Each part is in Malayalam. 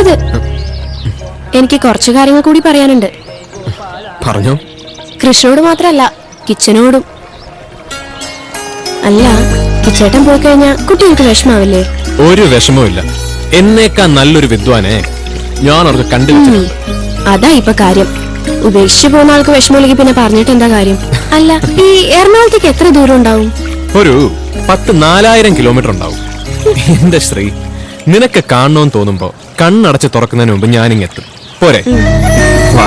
മിണ്ടരുത്. എനിക്ക് കുറച്ചു കാര്യങ്ങൾ കൂടി പറയാനുണ്ട്. പറഞ്ഞോ. കൃഷ്ണനോട് മാത്രല്ല, കിച്ചനോടും. അല്ല, കിച്ചേട്ടൻ പോയി കഴിഞ്ഞാ കുട്ടികൾക്ക് വിഷമാവില്ലേ? ഒരു വിഷമവും ഇല്ല. എന്നേക്കാ നല്ലൊരു വിദ്വാനെ ഞാൻ അവർക്ക് കണ്ടുവച്ചു. അതാ ഇപ്പൊ കാര്യം. ഉപേക്ഷിച്ചു പോകുന്ന ആൾക്ക് വിഷമമില്ലെങ്കിൽ പിന്നെ പറഞ്ഞിട്ട് എന്താ കാര്യം? അല്ല, ഈ എറണാകുളത്തേക്ക് എത്ര ദൂരം ഉണ്ടാവും? ഒരു 10,000-4000 കിലോമീറ്റർ ഉണ്ടാവും. എന്റെ ശ്രീ, നിനക്ക് കാണണമെന്ന് തോന്നുമ്പോ കണ്ണടച്ച് തുറക്കുന്നതിന് മുമ്പ് ഞാനിങ്ങെത്തും. പോരെ? വാ.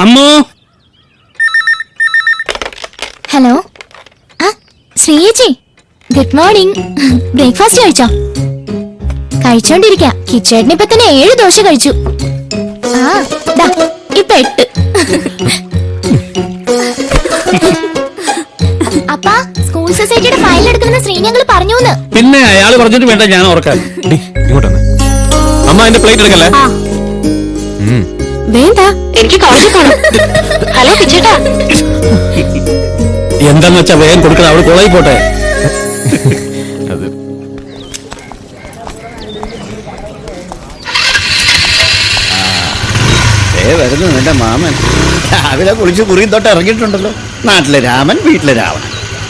അമ്മോ. ഹലോ, ശ്രീയേച്ചി, ഗുഡ് മോർണിംഗ്. ബ്രേക്ക്ഫാസ്റ്റ് കഴിച്ചോ? കഴിച്ചോണ്ടിരിക്ക. കിച്ചേട്ടന് ഇപ്പൊ തന്നെ 7 ദോശ കഴിച്ചു. ഇപ്പൊ 8. അപ്പാ, സ്കൂൾ സൊസൈറ്റിയുടെ ഫയൽ എടുക്കുന്ന ശ്രീഞങ്ങൾ പറഞ്ഞു. പിന്നെ അയാൾ പറഞ്ഞിട്ട് വേണ്ട ഞാൻ ഓർക്കാൻ. ഇങ്ങോട്ടൊന്ന്. അമ്മ എന്റെ പ്ലേറ്റ് എടുക്കല്ലേ? വേണ്ട, എനിക്ക് കോളേജിൽ പോണം. ഹലോ കിച്ചേട്ടാ. എന്താന്ന് വെച്ചാ വേഗം കൊടുക്കണം. അവിടെ കോളേജിൽ പോട്ടെ. വരുന്നു എന്റെ മാമൻ. രാവിലെ കുളിച്ച് കുറിയും തൊട്ട് ഇറങ്ങിയിട്ടുണ്ടല്ലോ. നാട്ടിലെ രാമൻ, വീട്ടിലെ രാവണൻ.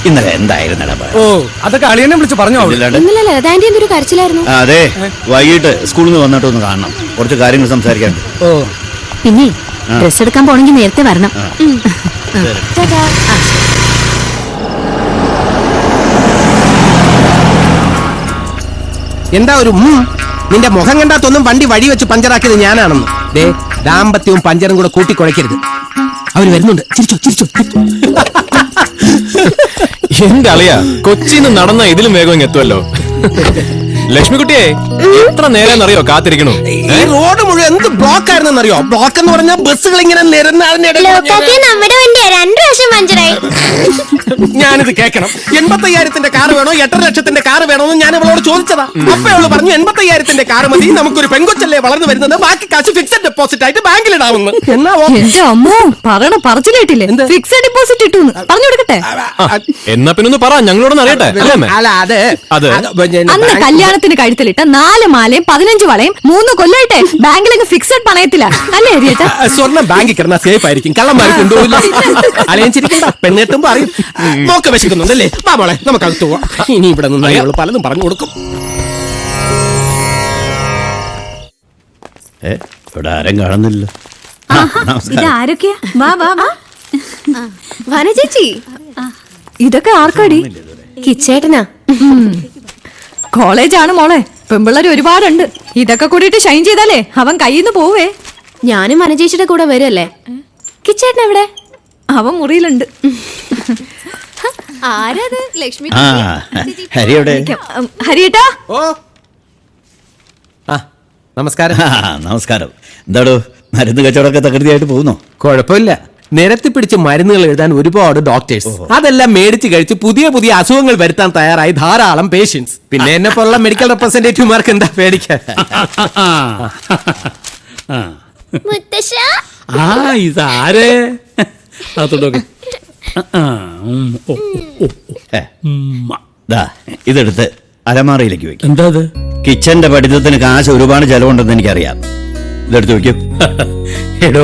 ഇന്നലെ എന്തായിരുന്നു? ഓ, അതൊക്കെ അളിയനെ വിളിച്ച് പറഞ്ഞോ? ഇന്നലെ ലതാന്റി എന്തൊരു കരച്ചിലായിരുന്നു. അതെ, വൈകിട്ട് സ്കൂളിൽ നിന്ന് വന്നിട്ട് ഒന്ന് കാണണം. കുറച്ച് കാര്യങ്ങൾ സംസാരിക്കാനുണ്ട്. ഓ, പിന്നെ ഡ്രസ് എടുക്കാൻ പോണെങ്കിൽ നേരത്തെ വരണം. എന്താ ഒരു നിന്റെ മുഖം കണ്ടാത്തൊന്നും വണ്ടി വഴി വെച്ച് പഞ്ചറാക്കിയത് ഞാനാണെന്ന്. ദേ, ദാമ്പത്യവും പഞ്ചറും കൂടെ കൂട്ടിക്കുഴയ്ക്കരുത്. അവര് വരുന്നുണ്ട്. ചിരിച്ചോ ചിരിച്ചോ. എന്റെ അളിയ, കൊച്ചിന്ന് നടന്ന ഇതിലും വേഗം എത്തുമല്ലോ. ലക്ഷ്മിക്കുട്ടിയെ, എത്ര നേരം അറിയോ കാത്തിരിക്കണു? ഈ റോഡ് മുഴുവൻ എന്ത് ബ്ലോക്ക് ആയിരുന്നറിയോ? ബ്ലോക്ക് എന്ന് പറഞ്ഞാൽ ബസ്സുകൾ ഇങ്ങനെ ഞാനിത് കേൾക്കണം. 85,000 കാർ വേണോ 8.5 ലക്ഷത്തിന്റെ കാർ വേണോന്ന് ഞാൻ അവളോട് ചോദിച്ചതാ. അപ്പൊ അവള് പറഞ്ഞു 85,000 കാർ മതി, നമുക്കൊരു പെങ്കൊച്ചല്ലേ വളർന്നു വരുന്നത്, ബാക്കി കാശ് ഫിക്സഡ് ഡെപ്പോസിറ്റ് ആയിട്ട് ബാങ്കിൽ ഇടാവുന്നു. എന്നാ പറയണ പറച്ചിലേട്ടില്ലേ? ഫിക്സഡ് ഡെപ്പോസിറ്റ് ഇട്ടു പറഞ്ഞു കൊടുക്കട്ടെ. എന്നാ പിന്നൊന്ന് പറ, ഞങ്ങളോടൊന്ന് അറിയട്ടെ. അന്ന് കല്യാണത്തിന് കഴുത്തിലിട്ട 4 മാലയും 15 വളയും 3 കൊല്ലമായിട്ടെ ബാങ്കിലങ്ങ് ഫിക്സഡ് പണയത്തില അല്ലേ? സ്വർണ്ണം ബാങ്കിൽ കിടന്ന സേഫ് ആയിരിക്കും, കള്ളന്മാർ കൊണ്ടുപോയില്ല. അലയഞ്ചിരിക്കണ്ട, പെണ്ണെട്ടും പറയും. നോക്ക വിശക്കുന്നുണ്ടല്ലേ? വാ മോളെ, നമുക്ക് അകത്ത് പോവാം. ഇനി ഇവിടെ നിന്ന് അയാൾ പലതും പറഞ്ഞു കൊടുക്കും. ഇവിടെ ആരും കാണുന്നില്ല. ഇതാരൊക്കെയാ? വാ വാ വാ. വനചേച്ചി, ഇതൊക്കെ ആർക്കാടി? കിച്ചേട്ടനാ. കോളേജാണ് മോളെ, പെമ്പിള്ളേര് ഒരുപാടുണ്ട്. ഇതൊക്കെ കൂടിയിട്ട് ഷൈൻ ചെയ്താലേ അവൻ കയ്യിന്ന് പോവേ. ഞാനും വനചേച്ചിയുടെ കൂടെ വരുമല്ലേ. കിച്ചേട്ടൻ എവിടെ? അവൻ മുറിയിലുണ്ട്. ആരത്? ലക്ഷ്മി. ഹരിയേട്ടാ. ഓ, നമസ്കാരം. നമസ്കാരം. എന്താടോ, മരുന്ന് കച്ചവടമൊക്കെ തകൃതിയായിട്ട് പോകുന്നു? കുഴപ്പമില്ല. നിരത്തി പിടിച്ച് മരുന്നുകൾ എഴുതാൻ ഒരുപാട് ഡോക്ടേഴ്സ്. അതെല്ലാം മേടിച്ച് കഴിച്ച് പുതിയ പുതിയ അസുഖങ്ങൾ വരുത്താൻ തയ്യാറായി ധാരാളം പേഷ്യൻസ്. പിന്നെ എന്നെ പോലുള്ള മെഡിക്കൽ റെപ്രസെന്റേറ്റീവ്മാർക്ക് എന്താ പേടിക്കാൻ? ഇതാരേ? ഇതെടുത്ത് അലമാറയിലേക്ക് വെക്കും. എന്താ കിച്ചന്റെ പഠിത്തത്തിന് കാശ് ഒരുപാട് ചെലവുണ്ടെന്ന് എനിക്കറിയാം. ഇതെടുത്ത് വെക്കും. എടോ,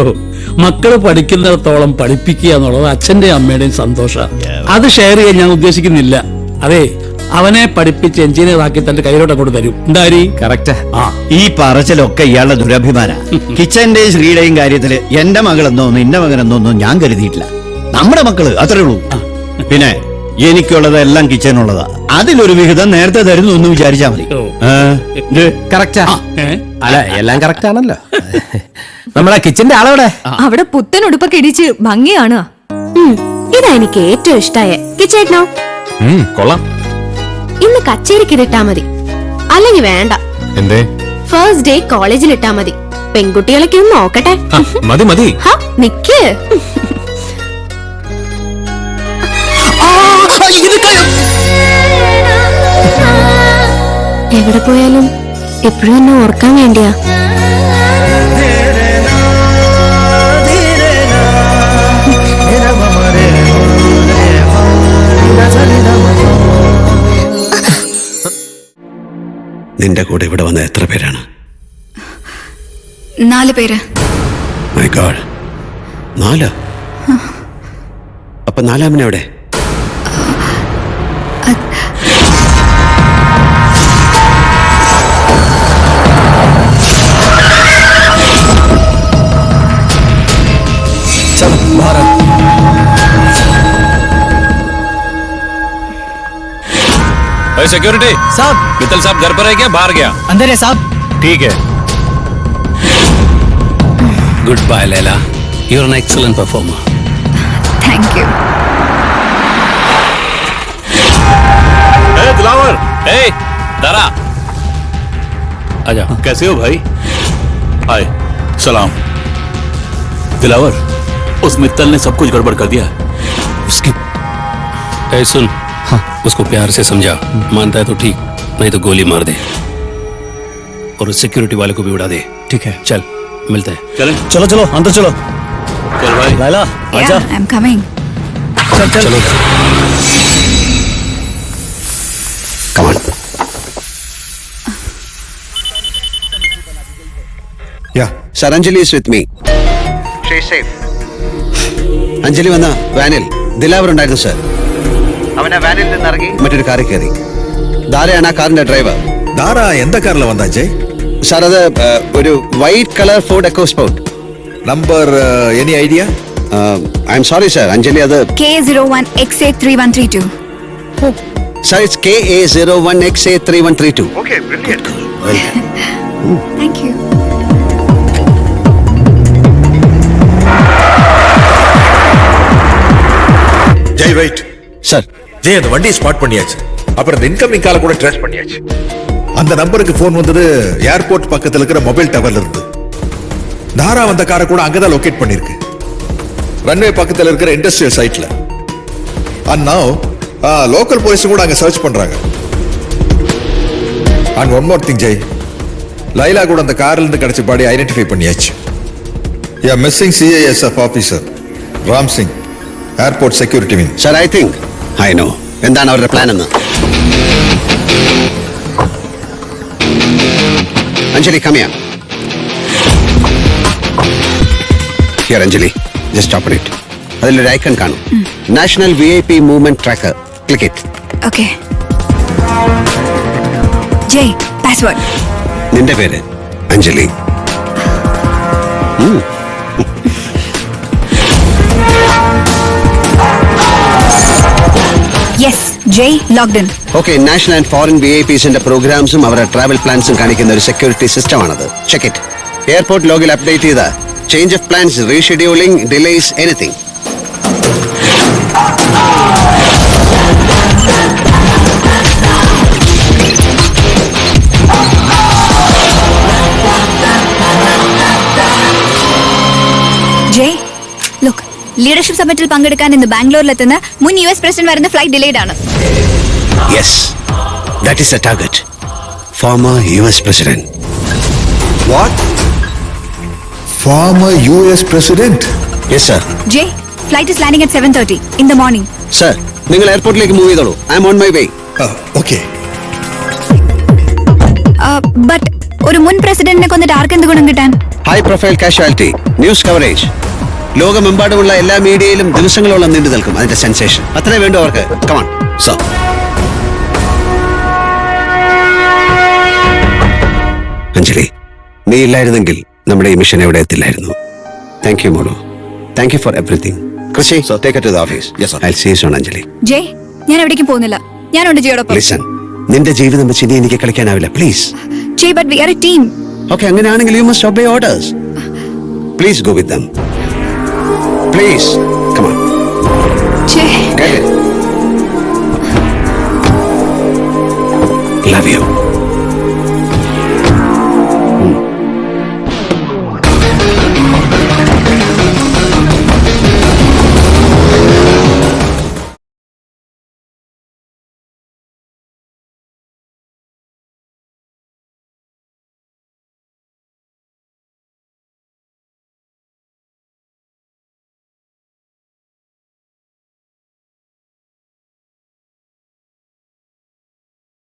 മക്കള് പഠിക്കുന്നിടത്തോളം പഠിപ്പിക്കുക എന്നുള്ളത് അച്ഛന്റെയും അമ്മയുടെയും സന്തോഷം. അത് ഷെയർ ചെയ്യാൻ ഞാൻ ഉദ്ദേശിക്കുന്നില്ല. അതെ, അവനെ പഠിപ്പിച്ച് എഞ്ചിനീയർ ആക്കി തന്റെ കയ്യിലോട്ട് കൊണ്ട് തരും. എന്തായാലും കറക്റ്റ്. ഈ പറച്ചിലൊക്കെ ഇയാളുടെ ദുരഭിമാന. കിച്ചന്റെയും ശ്രീയുടെയും കാര്യത്തില് എന്റെ മകളെന്നോ നിന്റെ മകനെന്നോന്നും ഞാൻ കരുതിയിട്ടില്ല. നമ്മുടെ മക്കള് അത്രേ ഉള്ളൂ. പിന്നെ എനിക്കുള്ളതെല്ലാം കിച്ചനുള്ളതാ. അതിലൊരു വിഹിതം നേരത്തെ തരുന്നു എന്ന് വിചാരിച്ചാ മതി. കറക്റ്റാ. അല്ല, എല്ലാം കറക്റ്റ് ആണല്ലോ. നമ്മളെ കിച്ചന്റെ ആളവിടെ അവിടെ പുത്തൻ ഉടുപ്പൊക്കെ ഇടിച്ച് ഭംഗിയാണ്. ഇതാ എനിക്ക് ഏറ്റവും ഇഷ്ടായ. കിച്ചേട്ടനോ? കൊള്ളാം. ഇന്ന് കച്ചേരിക്ക് ഇതിട്ടാ മതി, അല്ലെങ്കിൽ വേണ്ട. എന്തേ? ഫസ്റ്റ് ഡേ കോളേജിൽ ഇട്ടാ മതി. പെൺകുട്ടികളൊക്കെ ഒന്ന് നോക്കട്ടെ. മതി മതി. നിക്ക്. എവിടെ പോയാലും എപ്പോഴും എന്നെ ഓർക്കാൻ വേണ്ടിയാ. നിന്റെ കൂടെ ഇവിടെ വന്ന എത്ര പേരാണ്? 4 പേര്. My God, 4? അപ്പൊ 4-ാമനെവിടെ? सिक्योरिटी साहब, मित्तल साहब घर पर है क्या बाहर गया? अंदर है साहब. ठीक है. Good bye Laila, you are an excellent performer. Thank you. Dilawar, Dara, आजा. कैसे हो भाई? हाय, सलाम. दिलावर, उस मित्तल ने सब कुछ गड़बड़ कर दिया. उसकी सुन, हाँ, उसको प्यार से समझा. मानता है तो ठीक, नहीं तो गोली मार दे और उस सिक्योरिटी वाले को भी उड़ा दे. ठीक है, चल मिलते हैं. चलें. चलो चलो अंदर चलो. चल भाई. लाला आजा. Yeah, I'm coming. चल चल. चलो. Come on. Yeah, Sir, Anjali is with me. She is safe. Anjali വന്ന വാനിൽ ദിലാവർ ഉണ്ടായിരുന്നു സർ. അവനെ വാനിൽ നിന്ന് ഇറങ്ങി മറ്റൊരു കാറിൽ കയറി. ധാരയാണ് ആ കാറിന്റെ ഡ്രൈവർ. ധാര എന്താ കാറിൽ വന്ന അജയ്? സാർ, അത് ഒരു white colour Ford EcoSport. Number any idea? I am sorry sir, Anjali അത് K01XA3132. Sir, it's KA01XA3132. Okay, brilliant. Thank you. Jay wait. Sir, Jay அந்த வண்டியை ஸ்பாட் பண்ணியாச்சு. அப்புறம் அந்த இன்கமிங் கால கூட ட்ரேஸ் பண்ணியாச்சு. அந்த நம்பருக்கு ஃபோன் வந்தது ஏர்போர்ட் பக்கத்துல இருக்கிற மொபைல் டவர்ல இருந்து. தாரா வந்த காரை கூட அங்கதான் லொகேட் பண்ணிருக்கு, ரன்வே பக்கத்துல இருக்கிற இண்டஸ்ட்ரியல் சைட்ல. அண்ட் நவ லோக்கல் போலீஸ் கூட அங்க சர்ச் பண்றாங்க. And one more thing Jay, Laila கூட அந்த கார்ல இருந்து கிடைச்ச பாடி ஐடென்டிஃபை பண்ணியாச்சு. Ya missing CISF officer Ram Singh, airport security wing. Sir, I think I know എന്താണ് അവരുടെ പ്ലാൻ എന്ന്. Anjali, come here. Here, Anjali, just open it. അതിലൊരു ഐക്കൺ കാണും, national VIP movement tracker. Click it. Okay. Jay, password. നിന്റെ പേര് Anjali. Yes, Jay logged in. Okay, national and foreign VIPസിന്റെ പ്രോഗ്രാംസും അവരുടെ ട്രാവൽ പ്ലാൻസും കാണിക്കുന്ന ഒരു സെക്യൂരിറ്റി സിസ്റ്റം ആണത്. Check it. എയർപോർട്ട് ലോഗിൽ അപ്ഡേറ്റ് ചെയ്ത change of plans, rescheduling, delays, anything. Jay, look. Leadership സമ്മിറ്റിൽ പങ്കെടുക്കാൻ ഇന്ന് ബാംഗ്ലൂരിലെത്തുന്ന മുൻ US പ്രസിഡന്റ് വരുന്ന ഫ്ലൈറ്റ് ഡിലേഡ് ആണ്. Yes, that is a target. Former US president. What? Former US president? Yes sir. Jay, flight is landing at 7:30 in the morning. സർ, നിങ്ങൾ എയർപോർട്ടിലേക്ക് മൂവ് ചെയ്തോളൂ. I'm on my way. Okay. But ഒരു മുൻ പ്രസിഡന്റിനെ കൊന്നിട്ട് ആർക്ക് എന്ത് ഗുണം കിട്ടാൻ? High profile casualty, news coverage, ലോകമെമ്പാടുമുള്ള എല്ലാ മീഡിയയിലും ദിവസങ്ങളോളം നീണ്ടു നിൽക്കും അതിന്റെ സെൻസേഷൻ. അത്രേ വേണ്ടു അവർക്ക്. Come on sir. അഞ്ജലി, നീ ഇല്ലായിരുന്നെങ്കിൽ നമ്മുടെ ഈ മിഷൻ എവിടെ എത്തില്ലായിരുന്നു. താങ്ക് യു മോളു. Thank you for everything. Krishi, take it to the office. I'll see you soon, Anjali. Jay, ഞാൻ എവിടേക്കും പോകുന്നില്ല. ഞാനുണ്ട് ജിയോടൊപ്പം. ലിസൺ, നിന്റെ ജീവിതം വെച്ച് ഇനി എനിക്ക് കളിക്കാനാവില്ല, please. Jay, but we are a team. Okay, അങ്ങനെയാണെങ്കിൽ you must obey orders. Please go with them. Please, come on. Jay. Get it. Love you.